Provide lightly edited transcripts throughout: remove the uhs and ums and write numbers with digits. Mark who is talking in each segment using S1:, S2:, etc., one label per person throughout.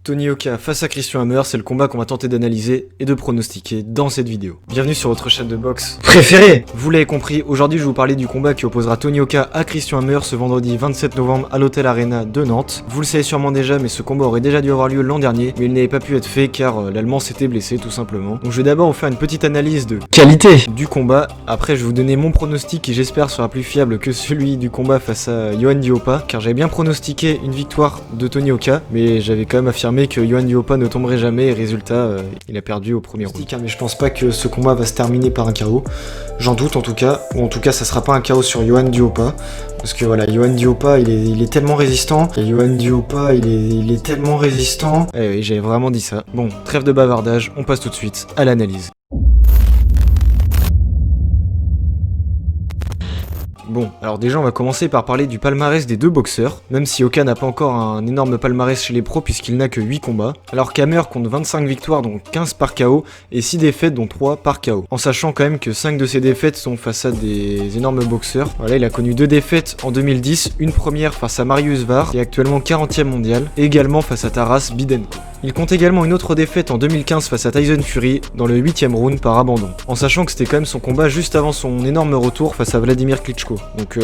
S1: Tony Oka face à Christian Hammer, c'est le combat qu'on va tenter d'analyser et de pronostiquer dans cette vidéo. Bienvenue sur votre chaîne de boxe préférée. Vous l'avez compris, aujourd'hui je vais vous parler du combat qui opposera Tony Oka à Christian Hammer ce vendredi 27 novembre à l'Hôtel Arena de Nantes. Vous le savez sûrement déjà, mais ce combat aurait déjà dû avoir lieu l'an dernier, mais il n'avait pas pu être fait car l'Allemand s'était blessé tout simplement. Donc je vais d'abord vous faire une petite analyse de qualité du combat, après je vais vous donner mon pronostic qui j'espère sera plus fiable que celui du combat face à Yohan Duhaupas, car j'avais bien pronostiqué une victoire de Tony Oka, mais j'avais quand même affirmé que Yohan Duhaupas ne tomberait jamais et résultat il a perdu au premier round. Mais je pense pas que ce combat va se terminer par un KO, j'en doute en tout cas, ou en tout cas ça sera pas un KO sur Yohan Duhaupas, parce que voilà, Yohan Duhaupas il est tellement résistant, et Yohan Duhaupas il est tellement résistant, et oui, j'avais vraiment dit ça. Bon, trêve de bavardage, on passe tout de suite à l'analyse. Bon, alors déjà on va commencer par parler du palmarès des deux boxeurs, même si Oka n'a pas encore un énorme palmarès chez les pros puisqu'il n'a que 8 combats, alors qu'Hammer compte 25 victoires dont 15 par KO et 6 défaites dont 3 par KO, en sachant quand même que 5 de ses défaites sont face à des énormes boxeurs. Voilà, il a connu 2 défaites en 2010, une première face à Marius Var, qui est actuellement 40e mondial, et également face à Taras Bidenko. Il compte également une autre défaite en 2015 face à Tyson Fury dans le 8e round par abandon, en sachant que c'était quand même son combat juste avant son énorme retour face à Vladimir Klitschko. Donc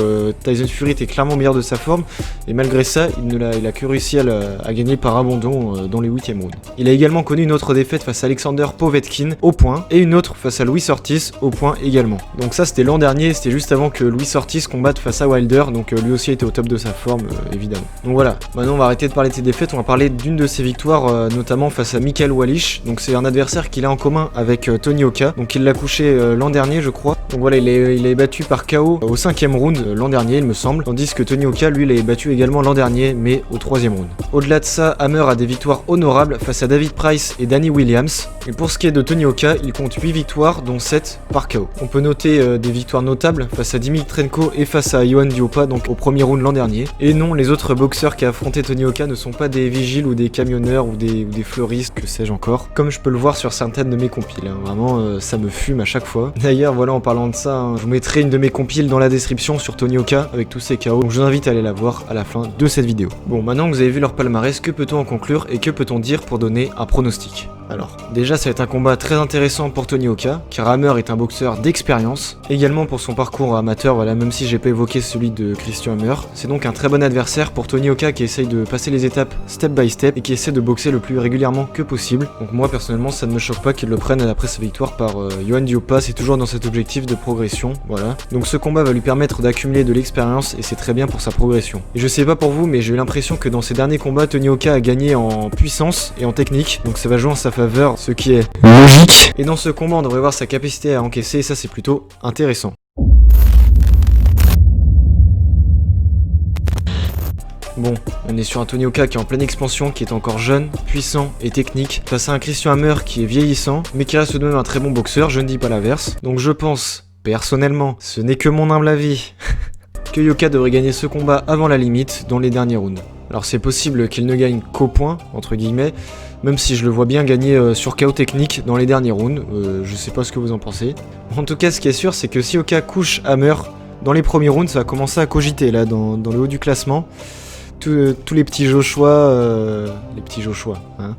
S1: Tyson Fury était clairement meilleur de sa forme, et malgré ça, il a que réussi à gagner par abandon dans les 8e rounds. Il a également connu une autre défaite face à Alexander Povetkin au point, et une autre face à Luis Ortiz au point également. Donc ça c'était l'an dernier, c'était juste avant que Luis Ortiz combatte face à Wilder, donc lui aussi était au top de sa forme évidemment. Donc voilà, maintenant on va arrêter de parler de ses défaites, on va parler d'une de ses victoires, notamment face à Michael Wallisch. Donc c'est un adversaire qu'il a en commun avec Tony Oka, donc il l'a couché l'an dernier je crois. Donc voilà, il est battu par KO au 5e round l'an dernier il me semble, tandis que Tony Oka lui l'avait battu également l'an dernier mais au 3e round. Au-delà de ça, Hammer a des victoires honorables face à David Price et Danny Williams, et pour ce qui est de Tony Oka, il compte 8 victoires dont 7 par KO. On peut noter des victoires notables face à Dimitrenko et face à Yohan Duhaupas donc au premier round l'an dernier, et non, les autres boxeurs qui a affronté Tony Oka ne sont pas des vigiles ou des camionneurs ou des fleuristes, que sais-je encore, comme je peux le voir sur certaines de mes compiles, hein. Vraiment ça me fume à chaque fois. D'ailleurs voilà, en parlant de ça, hein, je vous mettrai une de mes compiles dans la description sur Tony Oka avec tous ses KO, donc je vous invite à aller la voir à la fin de cette vidéo. Bon, maintenant que vous avez vu leur palmarès, que peut-on en conclure et que peut-on dire pour donner un pronostic? Alors, déjà ça va être un combat très intéressant pour Tony Oka, car Hammer est un boxeur d'expérience, également pour son parcours amateur, voilà, même si j'ai pas évoqué celui de Christian Hammer. C'est donc un très bon adversaire pour Tony Oka qui essaye de passer les étapes step by step et qui essaie de boxer le plus régulièrement que possible. Donc moi personnellement ça ne me choque pas qu'il le prenne après sa victoire par Yohan Duhaupas, c'est toujours dans cet objectif de progression, voilà. Donc ce combat va lui permettre d'accumuler de l'expérience et c'est très bien pour sa progression. Et je sais pas pour vous, mais j'ai eu l'impression que dans ses derniers combats, Tony Oka a gagné en puissance et en technique, donc ça va jouer en sa faveur, ce qui est logique. Et dans ce combat, on devrait voir sa capacité à encaisser, et ça c'est plutôt intéressant. Bon, on est sur un Tony Oka qui est en pleine expansion, qui est encore jeune, puissant et technique, face à un Christian Hammer qui est vieillissant, mais qui reste tout de même un très bon boxeur, je ne dis pas l'inverse. Donc je pense, personnellement, ce n'est que mon humble avis, que Oka devrait gagner ce combat avant la limite, dans les derniers rounds. Alors c'est possible qu'il ne gagne qu'au point, entre guillemets, même si je le vois bien gagner sur KO technique dans les derniers rounds, je sais pas ce que vous en pensez. En tout cas, ce qui est sûr, c'est que si Oka couche Hammer dans les premiers rounds, ça va commencer à cogiter là, dans le haut du classement. Tous les petits Joshua, hein,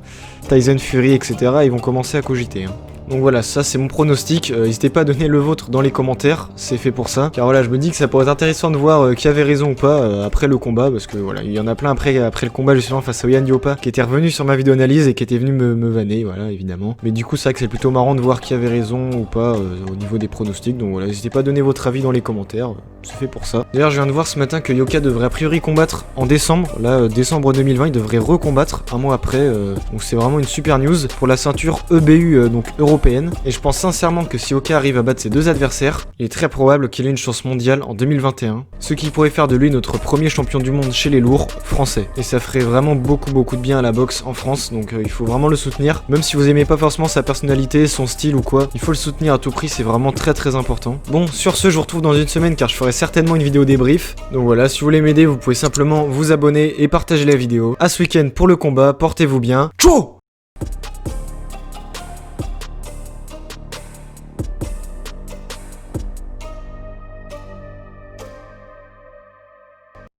S1: Tyson Fury, etc., ils vont commencer à cogiter, hein. Donc voilà, ça c'est mon pronostic, n'hésitez pas à donner le vôtre dans les commentaires, c'est fait pour ça. Car voilà, je me dis que ça pourrait être intéressant de voir qui avait raison ou pas après le combat, parce que voilà, il y en a plein après le combat justement face à Yohan Duhaupas, qui était revenu sur ma vidéo analyse et qui était venu me vanner, voilà, évidemment. Mais du coup, c'est vrai que c'est plutôt marrant de voir qui avait raison ou pas au niveau des pronostics, donc voilà, n'hésitez pas à donner votre avis dans les commentaires, c'est fait pour ça. D'ailleurs, je viens de voir ce matin que Oka devrait a priori combattre en décembre, là, décembre 2020, il devrait recombattre un mois après, donc c'est vraiment une super news pour la ceinture EBU, donc européenne. Et je pense sincèrement que si Oka arrive à battre ses deux adversaires, il est très probable qu'il ait une chance mondiale en 2021, ce qui pourrait faire de lui notre premier champion du monde chez les lourds français. Et ça ferait vraiment beaucoup de bien à la boxe en France, donc il faut vraiment le soutenir, même si vous aimez pas forcément sa personnalité, son style ou quoi, il faut le soutenir à tout prix, c'est vraiment très important. Bon, sur ce, je vous retrouve dans une semaine car je ferai certainement une vidéo débrief, donc voilà, si vous voulez m'aider, vous pouvez simplement vous abonner et partager la vidéo. À ce week-end pour le combat, portez-vous bien. Ciao.